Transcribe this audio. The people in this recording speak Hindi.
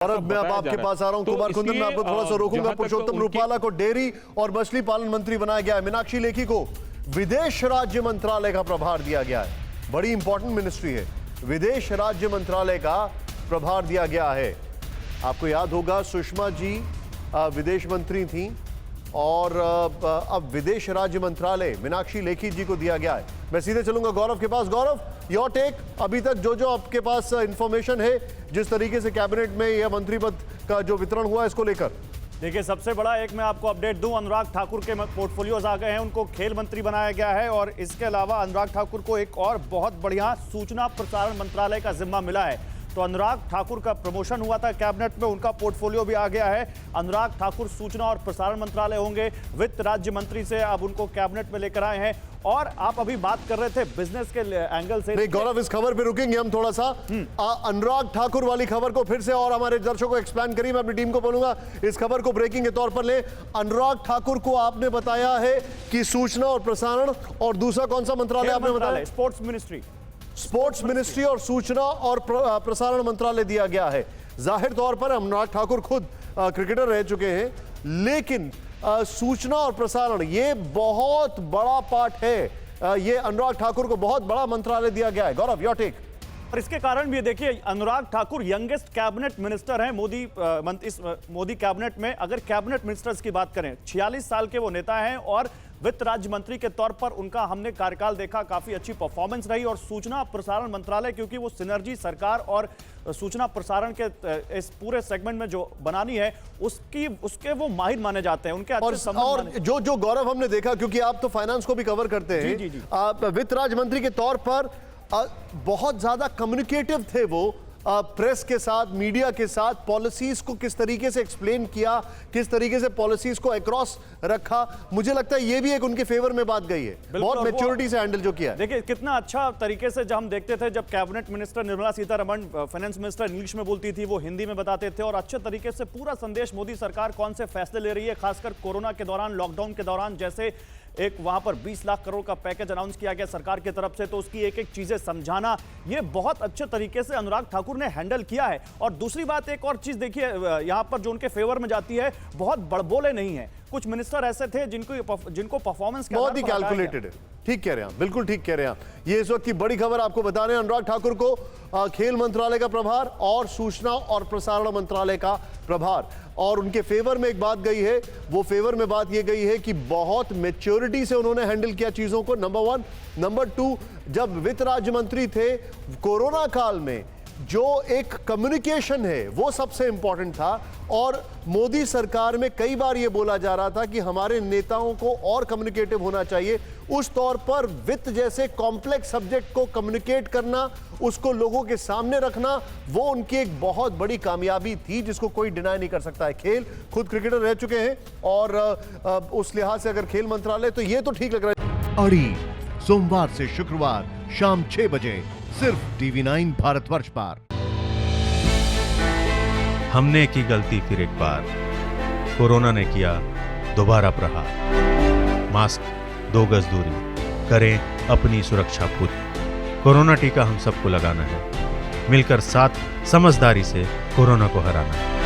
और मैं अब आपके पास आ रहा हूं कुमार कुंदन, मैं आपको थोड़ा सा रोकूंगा। पुरुषोत्तम रूपाला को डेयरी और मछली पालन मंत्री बनाया गया है। मीनाक्षी लेखी को विदेश राज्य मंत्रालय का प्रभार दिया गया है। बड़ी इंपॉर्टेंट मिनिस्ट्री है, विदेश राज्य मंत्रालय का प्रभार दिया गया है। आपको याद होगा सुषमा जी विदेश मंत्री थी और अब विदेश राज्य मंत्रालय मीनाक्षी लेखी जी को दिया गया है। मैं सीधे चलूंगा गौरव के पास। गौरव, योर टेक, अभी तक जो आपके पास इंफॉर्मेशन है, जिस तरीके से कैबिनेट में यह मंत्री पद का जो वितरण हुआ है, इसको लेकर। देखिए, सबसे बड़ा एक मैं आपको अपडेट दूं, अनुराग ठाकुर के पोर्टफोलियोज आ गए हैं, उनको खेल मंत्री बनाया गया है और इसके अलावा अनुराग ठाकुर को एक और बहुत बढ़िया सूचना प्रसारण मंत्रालय का जिम्मा मिला है। तो अनुराग ठाकुर का प्रमोशन हुआ था कैबिनेट में, उनका पोर्टफोलियो भी आ गया है। अनुराग ठाकुर सूचना और प्रसारण मंत्रालय होंगे, वित्त राज्य मंत्री से अब उनको कैबिनेट में लेकर आए हैं। और आप अभी बात कर रहे थे बिजनेस के एंगल से। नहीं गौरव, इस खबर पे रुकेंगे हम थोड़ा सा। अनुराग ठाकुर वाली खबर को फिर से और हमारे दर्शकों को एक्सप्लेन करिए। मैं अपनी टीम को बोलूंगा इस खबर को ब्रेकिंग के तौर पर ले। अनुराग ठाकुर को आपने बताया है कि सूचना और प्रसारण, और दूसरा कौन सा मंत्रालय आपने बताया? Sports ministry. स्पोर्ट्स मिनिस्ट्री और सूचना और प्रसारण मंत्रालय दिया गया है। जाहिर तौर पर अनुराग ठाकुर खुद क्रिकेटर रह चुके हैं, लेकिन सूचना और प्रसारण ये बहुत बड़ा पार्ट है। ये अनुराग ठाकुर को बहुत बड़ा मंत्रालय दिया गया है। गौरव, योर टेक। और इसके कारण भी देखिए, Anurag Thakur youngest cabinet minister हैं मोदी कैबिनेट में। अगर कैबिनेट मिनिस्टर्स की बात करें, 46 साल के वो नेता हैं और वित्त राज्य मंत्री के तौर पर उनका हमने कार्यकाल देखा, काफी अच्छी परफॉर्मेंस रही। और सूचना प्रसारण मंत्रालय, क्योंकि वो सिनर्जी सरकार और सूचना प्रसारण के इस पूरे सेगमेंट में जो बनानी है, उसके वो माहिर माने जाते हैं, उनके अच्छे और जो गौरव हमने देखा, क्योंकि आप तो फाइनेंस को भी कवर करते हैं, वित्त राज्य मंत्री के तौर पर बहुत ज्यादा कम्युनिकेटिव थे वो, प्रेस के साथ, मीडिया के साथ, पॉलिसीज को किस तरीके से एक्सप्लेन किया, किस तरीके से पॉलिसीज को अक्रॉस रखा। मुझे लगता है ये भी एक उनके फेवर में बात गई है, बहुत मैच्योरिटी से हैंडल जो किया है। देखिए कितना अच्छा तरीके से, जब हम देखते थे जब cabinet minister Nirmala Sitharaman finance minister English में बोलती थी, वो हिंदी में बताते थे और अच्छे तरीके से पूरा संदेश मोदी सरकार कौन से फैसले ले रही है, खासकर कोरोना के दौरान, लॉकडाउन के दौरान। जैसे एक वहां पर 20 लाख करोड़ का पैकेज अनाउंस किया गया सरकार की तरफ से, तो उसकी एक एक चीजें समझाना, ये बहुत अच्छे तरीके से अनुराग ठाकुर ने हैंडल किया है। और दूसरी बात, एक और चीज देखिए यहां पर जो उनके फेवर में जाती है, बहुत बड़बोले नहीं है। कुछ मिनिस्टर ऐसे थे जिनको परफॉर्मेंस बहुत ही कैलकुलेटेड है। ठीक कह रहे हैं, बिल्कुल ठीक कह रहे हैं आप। ये इस वक्त की बड़ी खबर आपको बता रहे हैं। अनुराग ठाकुर को खेल मंत्रालय का प्रभार और सूचना और प्रसारण मंत्रालय का प्रभार, और उनके फेवर में एक बात गई है, वो फेवर में बात ये गई है कि बहुत मैच्योरिटी से उन्होंने हैंडल किया चीजों को, नंबर 1। नंबर 2, जब वित्त राज्य मंत्री थे, कोरोना काल में जो एक कम्युनिकेशन है वो सबसे इंपॉर्टेंट था। और मोदी सरकार में कई बार ये बोला जा रहा था कि हमारे नेताओं को और कम्युनिकेटिव होना चाहिए। उस तौर पर वित्त जैसे कॉम्प्लेक्स सब्जेक्ट को कम्युनिकेट करना, उसको लोगों के सामने रखना, वो उनकी एक बहुत बड़ी कामयाबी थी, जिसको कोई डिनाई नहीं कर सकता है। खेल, खुद क्रिकेटर रह चुके हैं और उस लिहाज से अगर खेल मंत्रालय, तो ये तो ठीक लग रहा है। अड़ी सोमवार से शुक्रवार शाम 6 बजे सिर्फ TV9 भारतवर्ष पर। हमने की गलती फिर एक बार, कोरोना ने किया दोबारा प्रहार। मास्क, 2 गज दूरी, करें अपनी सुरक्षा खुद। कोरोना टीका हम सबको लगाना है, मिलकर साथ समझदारी से कोरोना को हराना है।